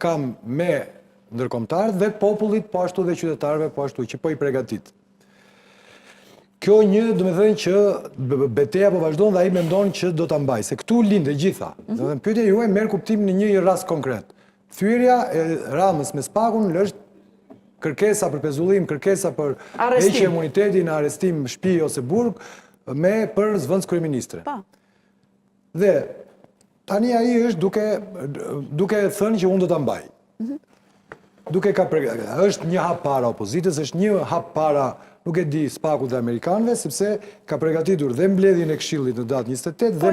kam me ndërkombëtarët dhe popullit, po ashtu dhe qytetarëve, po ashtu që po i përgatit. Kjo një, do me thënë që beteja po vazhdon dhe ai mendon që do ta mbaj, se këtu lindë gjitha. Do të thënë pyetja juaj merr kuptimin në një rast konkret. Thyrja e Ramës me Spakun është kërkesa për pezullim, kërkesa për heqje imuniteti në arrestim shtëpi ose burg për zvendës kryeministre. Dhe tani ai është duke thënë që unë do ta mbaj. Është një hap para opozitës, është një hap para, nuk e di, Spaku dhe Amerikanëve, sepse ka përgatitur dhe mbledhjen e Këshillit në datë 28 dhe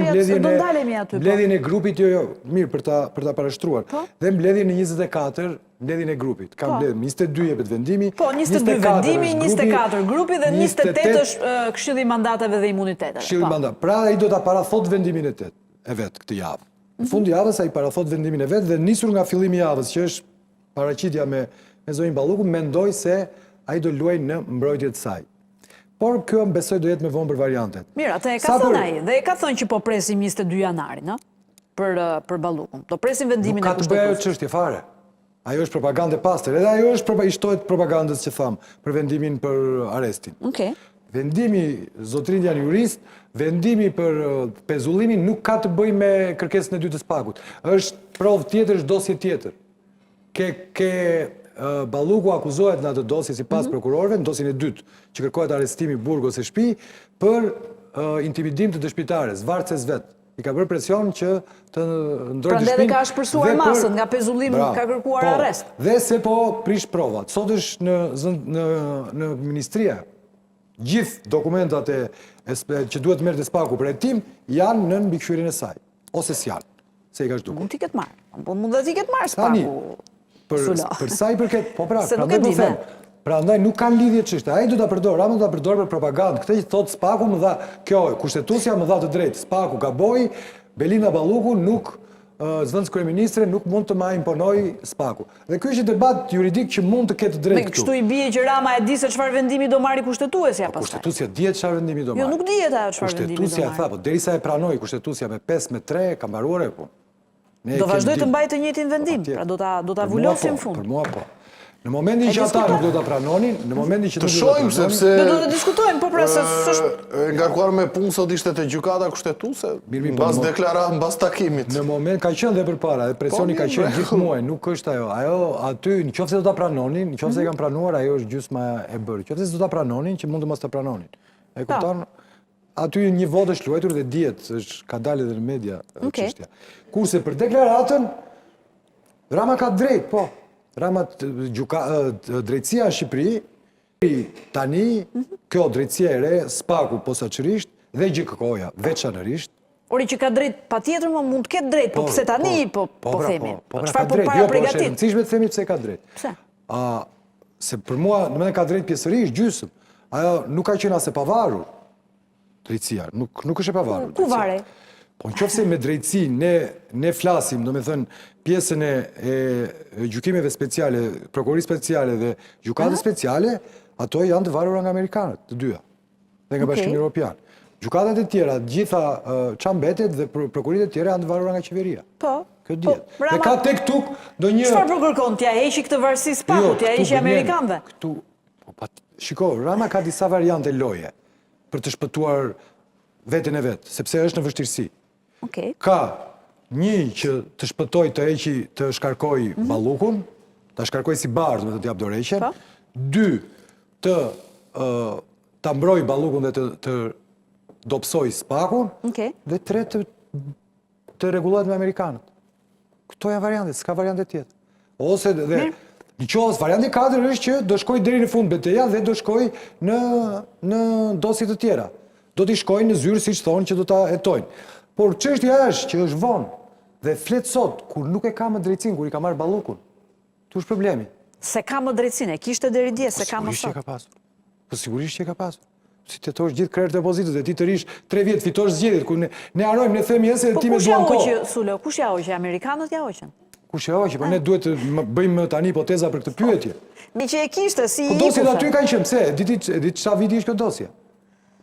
mbledhjen e grupit, mirë për ta parashtruar, dhe mbledhjen e 24, mbledhjen e grupit. Ka mbledhjen 22 jepet vendimi, 22 vendimi, 24 grupi dhe 28 është Këshilli i mandateve dhe imuniteteve. Këshilli i mandateve. Pra ai do ta parathot vendimin e vet këtë javë. Në fund javës ai parathot vendimin e vet dhe nisur nga fillimi i javës, që është paraqitja me Zoin Balluku, mendoj se ai do luajë në mbrojtje të saj. Por kjo besoj do jetë më vonë për variantet. Mirë, atë e ka thënë ai, dhe e ka thënë që po presim 22 janarin, për Ballukun. Do presim vendimin e kushtetuesës. Nuk ka të bëjë çështje fare. Ajo është propagandë e pastër, edhe ajo është i shtohet propagandës që tham për vendimin për arrestin. Vendimi, zotrin janë jurist, vendimi për pezullimin nuk ka të bëjë me kërkesën e dytë të Spakut. Është provë tjetër, është dosje tjetër. Balluku akuzohet në atë dosje si pas prokurorëve, në dosjen e dytë, që kërkohet arrestimi burg ose shtëpi, për intimidim të dëshpitares, varëses vetë. I ka bërë presion që të ndrojë dëshpinë. Prandaj ka shpërsuar masën, nga pezullim ka kërkuar arrest. Dhe se po prish provat. Sot është në ministria, gjithë dokumentat që duhet merret te Spaku për hetim, janë në mbikëqyrjen e saj. Ose s'janë. Se i ka zhdukur. Mund t'i ketë marrë. Mund dhe t'i ketë marrë Spaku. Për sa i përket, po pra, prandaj po them. Prandaj nuk kanë lidhje çështja. Ai do ta përdor, Rama do ta përdor për propagandë. Këtë që thot Spaku më dha, kjo kushtetuesja më dha të drejtë. Spaku gaboi, Belinda Balluku nuk zvendës kryeministre nuk mund të ma imponoj Spaku. Dhe ky është debat juridik që mund të ketë drejtë këtu. Kështu i bie që Rama e di se çfarë vendimi do marrë kushtetuesja pastaj. Kushtetuesja dihet çfarë vendimi do marrë. Jo, nuk dihet ajo çfarë vendimi do marrë. Kushtetuesja tha, po derisa e pranoi kushtetuesja me 5-3 ka mbaruar e punë. Do vazhdoj të mbaj të njëjtin vendim, pra do ta vulosim në fund. Për mua po. Në momentin që ata nuk do ta pranonin, në momentin që të shohim sepse do të diskutojmë, po pra se s'është ngarkuar me punë sot ishte te gjykata kushtetuese, mbas deklaratës, mbas takimit. Në moment ka qenë dhe përpara, dhe presioni ka qenë gjithë muaj, nuk është ajo. Ajo aty, nëse do ta pranonin, nëse e kanë pranuar, ajo është gjysma e bërë. Nëse do ta pranonin, që mund të mos ta pranonin. E kupton? Aty një votë është luajtur dhe dihet, ka dalë edhe në media çështja. Kurse për deklaratën, Rama ka drejt, po. Rama drejtësia në Shqipëri, tani, kjo drejtësia e re, Spaku posaçërisht dhe GKK-ja veçanërisht. Ori që ka drejt patjetër, më mund të ketë drejt, po pse tani po themi? Çfarë po para përgatit? përgatit? Është e rëndësishme të themi pse ka drejt. Pse? Se për mua, domethënë ka drejt pjesërisht, gjysmë. Ajo nuk ka qenë as e pavarur. Drejtësia, nuk është e pavarur. Ku varej? Po nëse me drejtësi ne flasim, domethënë pjesën e gjykimeve speciale, prokurorisë speciale dhe gjykatës speciale, ato janë të varura nga amerikanët, të dyja, dhe nga Bashkimi Evropian. Gjykatat e tjera, gjitha çambetet dhe prokurit e tjera janë të varura nga qeveria. Po. Kjo dihet. Dhe ka tek tuk ndonjë. Çfarë po kërkon? T'ja heqi këtë varësi Spaku, t'ja heqi amerikanëve? Këtu, shiko, Rama ka disa variante loje për të shpëtuar veten e vet, sepse është në vështirësi. Ka një që të shpëtoj të heqi të shkarkoj Ballukun, të shkarkoj si bardh me të jap dorëheqjen. 2 të mbroj Ballukun dhe të dobësoj Spakun. Dhe 3 të rregullohet me amerikanët. Këto janë variantet, s'ka variante tjetër. Ose dhe në qoftë varianti 4 është që do shkoj deri në fund betejë dhe do shkoj në dosje të tjera. Do t'i shkojnë në zyrë siç thonë që do ta hetojnë. Por çështja është që është vonë dhe flet sot kur nuk e ka më drejtsinë, kur i ka marrë Ballukun. Tu është problemi. Se ka më drejtsinë, e kishte deri dje, se ka më sot. Po sigurisht që e ka pasur. Si tetosh gjithë krerët e opozitës dhe ti të rish 3 vjet fitosh zgjedhjet kur ne harojmë, ne themi se ti me duan kohë. Sulo, kush ja hoqë? Amerikanët ja hoqën. Kush ja hoqë? Po ne duhet të bëjmë tani hipoteza për këtë pyetje. Me që e kishte si po dosjet aty kanë qenë, pse? Di çfarë viti është kjo dosje?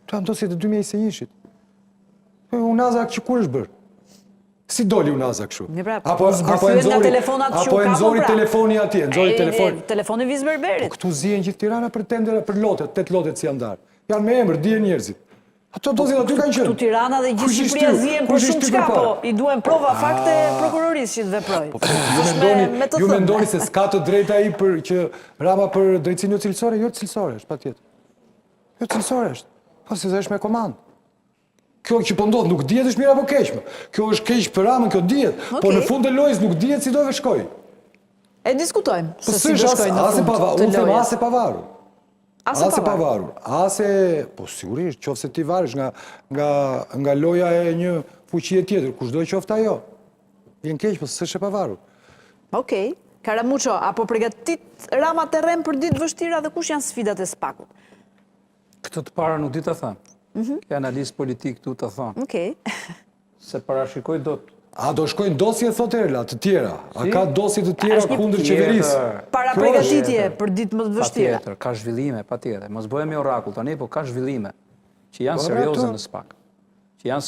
Këto janë dosjet e 2021-shit. Unaza që kur është bërë? Si doli unaza kështu? Mirë pra, Apo zbërthyen nga telefonat që apo e ka, nxori pra. telefoni atje, nxori telefoni. Telefoni Vizberberit. Këtu zihen gjithë Tirana për tendera për lotet, 8 lotet si janë ndarë. Janë me emër, dihen njerëzit. Ato dozit aty kanë qenë. Këtu Tirana dhe gjithë Shqipëria zihen për shumë çka, po i duhen prova fakte prokurorisë që të veprojë. Ju mendoni se s'ka të drejtë ai për që Rama për drejtësinë jo cilësore, jo cilësore është patjetër. Jo cilësore është. Po se është me komandë. Kjo që po ndodh nuk dihet është mirë apo keq. Kjo është keq për Ramën, kjo dihet, po në fund të lojës nuk dihet si do të shkojë. E diskutojmë se si do shkojë shkojë në fund të lojës. lojës. Ase pavarur. Ase pavarur. Ase, po sigurisht, qofse ti varesh nga loja e një fuqie tjetër, kushdo qoftë ajo. Vjen keq, po s'është e pavarur. Okej. Karamuço, apo përgatit Rama terren për ditë vështira dhe kush janë sfidat e SPAK-ut? Këtë të para nuk di të thënë. Ke analizë politik tu të thonë. Okej. Se parashikoj do të... A do shkojnë dosje, thot Erla, të tjera? A ka dosje të tjera kundër qeverisë? Para përgatitje për ditë më të vështira. Patjetër, ka zhvillime, patjetër. Mos bëhemi orakull tani, po ka zhvillime që janë serioze në SPAK. Që janë